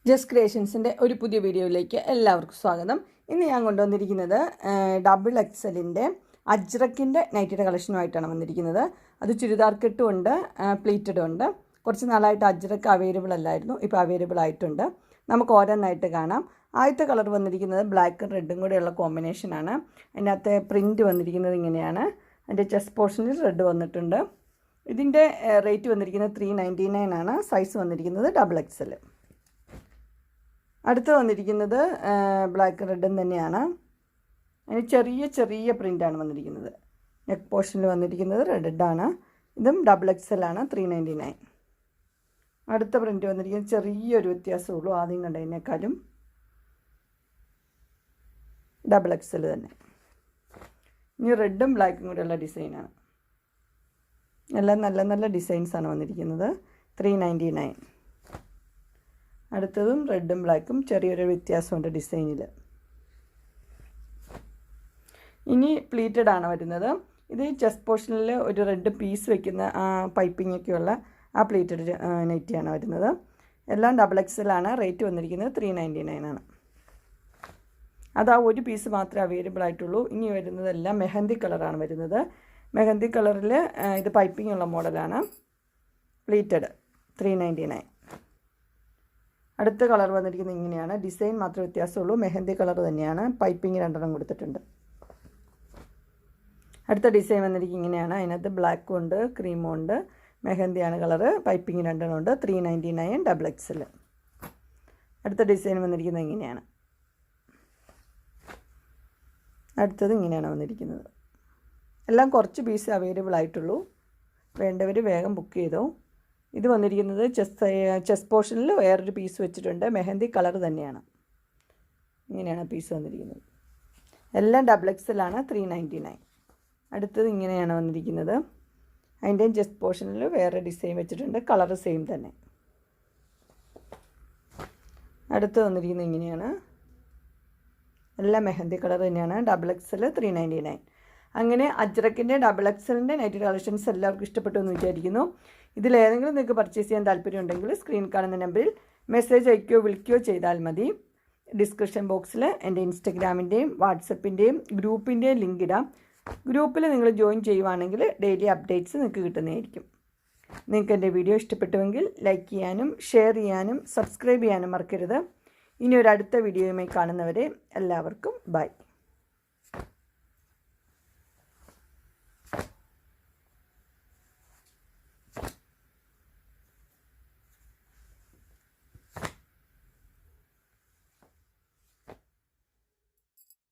Just ക്രിയേഷൻസിൻ്റെ ഒരു പുതിയ വീഡിയോയിലേക്ക് എല്ലാവർക്കും സ്വാഗതം. ഇന്ന് ഞാൻ കൊണ്ടുവന്നിരിക്കുന്നത് ഡബിൾ എക്സലിൻ്റെ അജ്രക്കിൻ്റെ നൈറ്റിയുടെ കളക്ഷനുമായിട്ടാണ് വന്നിരിക്കുന്നത്. അത് ചുരിദാർ കെട്ടും ഉണ്ട്, പ്ലീറ്റഡും ഉണ്ട്. കുറച്ച് നാളായിട്ട് അജ്രക്ക് അവൈലബിൾ അല്ലായിരുന്നു, ഇപ്പോൾ അവൈലബിൾ ആയിട്ടുണ്ട്. നമുക്ക് ഓരോന്നായിട്ട് കാണാം. ആദ്യത്തെ കളർ വന്നിരിക്കുന്നത് ബ്ലാക്കും റെഡും കൂടെയുള്ള കോമ്പിനേഷനാണ്. അതിനകത്തെ പ്രിൻറ്റ് വന്നിരിക്കുന്നത് ഇങ്ങനെയാണ്. അതിൻ്റെ ചെസ്റ്റ് പോർഷനിൽ റെഡ് വന്നിട്ടുണ്ട്. ഇതിൻ്റെ റേറ്റ് വന്നിരിക്കുന്നത് 399 ആണ്. സൈസ് വന്നിരിക്കുന്നത് ഡബിൾ എക്സൽ. അടുത്ത് വന്നിരിക്കുന്നത് ബ്ലാക്ക് റെഡും തന്നെയാണ്. അതിന് ചെറിയ ചെറിയ പ്രിൻ്റാണ് വന്നിരിക്കുന്നത്. നെക്ക് പോർഷനിൽ വന്നിരിക്കുന്നത് റെഡാണ്. ഇതും ഡബിൾ എക്സലാണ്, 399. അടുത്ത പ്രിൻ്റ് വന്നിരിക്കുന്നത് ചെറിയൊരു വ്യത്യാസമുള്ളൂ, ആദ്യം കണ്ടതിനേക്കാളും ഡബിൾ എക്സൽ തന്നെ. ഇനി റെഡും ബ്ലാക്കും കൂടെയുള്ള ഡിസൈനാണ്. എല്ലാം നല്ല നല്ല ഡിസൈൻസാണ് വന്നിരിക്കുന്നത്. 399. അടുത്തതും റെഡും ബ്ലാക്കും ചെറിയൊരു വ്യത്യാസമുണ്ട് ഡിസൈനിൽ. ഇനി പ്ലീറ്റഡ് ആണ് വരുന്നത്. ഇത് ചെസ്റ്റ് പോർഷനിൽ ഒരു റെഡ് പീസ് വയ്ക്കുന്ന ആ പൈപ്പിംഗ് ഒക്കെയുള്ള ആ പ്ലീറ്റഡ് നൈറ്റിയാണ് വരുന്നത്. എല്ലാം ഡബിൾ എക്സലാണ്. റേറ്റ് വന്നിരിക്കുന്നത് 399 ആണ്. അത് ആ ഒരു പീസ് മാത്രമേ അവൈലബിൾ ആയിട്ടുള്ളൂ. ഇനി വരുന്നതെല്ലാം മെഹന്തി കളറാണ് വരുന്നത്. മെഹന്തി കളറിൽ ഇത് പൈപ്പിംഗ് ഉള്ള മോഡലാണ്. പ്ലീറ്റഡ് 399. അടുത്ത കളർ വന്നിരിക്കുന്നത് ഇങ്ങനെയാണ്. ഡിസൈൻ മാത്രമേ വ്യത്യാസമുള്ളൂ, മെഹന്തി കളർ തന്നെയാണ്. പൈപ്പിംഗ് 2 കൊടുത്തിട്ടുണ്ട്. അടുത്ത ഡിസൈൻ വന്നിരിക്കുന്നത് ഇങ്ങനെയാണ്. അതിനകത്ത് ബ്ലാക്കും ഉണ്ട്, ക്രീമും ഉണ്ട്, മെഹന്തിയാണ് കളറ്. പൈപ്പിംഗ് 2 ഉണ്ട്. 399 ഡബിൾ എക്സൽ. അടുത്ത ഡിസൈൻ വന്നിരിക്കുന്നത് ഇങ്ങനെയാണ്. അടുത്തത് ഇങ്ങനെയാണ് വന്നിരിക്കുന്നത്. എല്ലാം കുറച്ച് പീസ് അവൈലബിൾ ആയിട്ടുള്ളൂ. വേണ്ടവർ വേഗം ബുക്ക് ചെയ്തോ. ഇത് വന്നിരിക്കുന്നത് ചെസ്റ്റ് പോർഷനിൽ വേറൊരു പീസ് വെച്ചിട്ടുണ്ട്. മെഹന്തി കളർ തന്നെയാണ്. ഇങ്ങനെയാണ് പീസ് വന്നിരിക്കുന്നത്. എല്ലാം ഡബിൾ എക്സലാണ്, 399. അടുത്തത് ഇങ്ങനെയാണ് വന്നിരിക്കുന്നത്. അതിൻ്റെയും ചെസ്റ്റ് പോർഷനിൽ വേറെ ഡിസൈൻ വെച്ചിട്ടുണ്ട്. കളർ സെയിം തന്നെ. അടുത്ത് വന്നിരിക്കുന്നത് ഇങ്ങനെയാണ്. എല്ലാം മെഹന്തി കളർ തന്നെയാണ്. Double XL 399. അങ്ങനെ അജ്രക്കിൻ്റെ ഡബിൾ എക്സലിൻ്റെ നൈറ്റി കളക്ഷൻസ് എല്ലാവർക്കും ഇഷ്ടപ്പെട്ടു എന്ന് വിചാരിക്കുന്നു. ഇതിലേതെങ്കിലും നിങ്ങൾക്ക് പർച്ചേസ് ചെയ്യാൻ താല്പര്യമുണ്ടെങ്കിൽ സ്ക്രീൻ കാണുന്ന നമ്പറിൽ മെസ്സേജ് അയക്കുകയോ വിളിക്കുകയോ ചെയ്താൽ മതി. ഡിസ്ക്രിപ്ഷൻ ബോക്സിൽ എൻ്റെ ഇൻസ്റ്റഗ്രാമിൻ്റെയും വാട്സപ്പിൻ്റെയും ഗ്രൂപ്പിൻ്റെയും ലിങ്ക് ഇടാം. ഗ്രൂപ്പിൽ നിങ്ങൾ ജോയിൻ ചെയ്യുവാണെങ്കിൽ ഡെയിലി അപ്ഡേറ്റ്സ് നിങ്ങൾക്ക് കിട്ടുന്നതായിരിക്കും. നിങ്ങൾക്ക് എൻ്റെ വീഡിയോ ഇഷ്ടപ്പെട്ടുവെങ്കിൽ ലൈക്ക് ചെയ്യാനും ഷെയർ ചെയ്യാനും സബ്സ്ക്രൈബ് ചെയ്യാനും മറക്കരുത്. ഇനി ഒരു അടുത്ത വീഡിയോയുമായി കാണുന്നവരെ എല്ലാവർക്കും ബൈ.